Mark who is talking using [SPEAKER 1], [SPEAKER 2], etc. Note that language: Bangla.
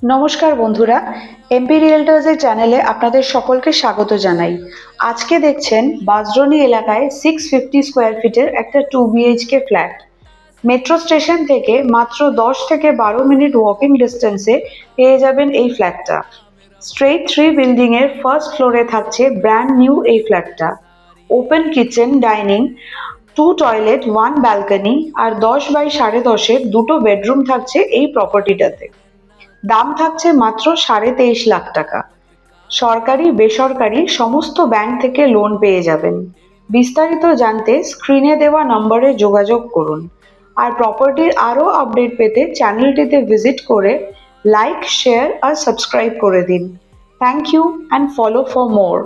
[SPEAKER 1] নমস্কার বন্ধুরা, এমপি রিয়েলটার্সের চ্যানেলে আপনাদের সকলকে স্বাগত জানাই। আজকে দেখছেন বাঁশদ্রোণী এলাকায় 650 স্কোয়ার ফিটের একটা 2 BHK ফ্ল্যাট। মেট্রো স্টেশন থেকে মাত্র 10 থেকে 12 মিনিট ওয়াকিং ডিস্টেন্সে পেয়ে যাবেন এই ফ্ল্যাটটা। স্ট্রেট 3 বিল্ডিং এর ফার্স্ট ফ্লোরে থাকছে ব্র্যান্ড নিউ এই ফ্ল্যাটটা। Open kitchen, dining, 2 toilet, 1 balcony আর 10 বাই 10.5-এর 2টো বেডরুম থাকছে এই প্রপার্টিটাতে। দাম থাকছে মাত্র 23.5 লাখ টাকা। সরকারি বেসরকারি সমস্ত ব্যাংক থেকে লোন পেয়ে যাবেন। বিস্তারিত জানতে স্ক্রিনে দেওয়া নম্বরে যোগাযোগ করুন। আর প্রপার্টির আরও আপডেট পেতে চ্যানেলটিতে ভিজিট করে লাইক, শেয়ার আর সাবস্ক্রাইব করে দিন। Thank you and follow for more.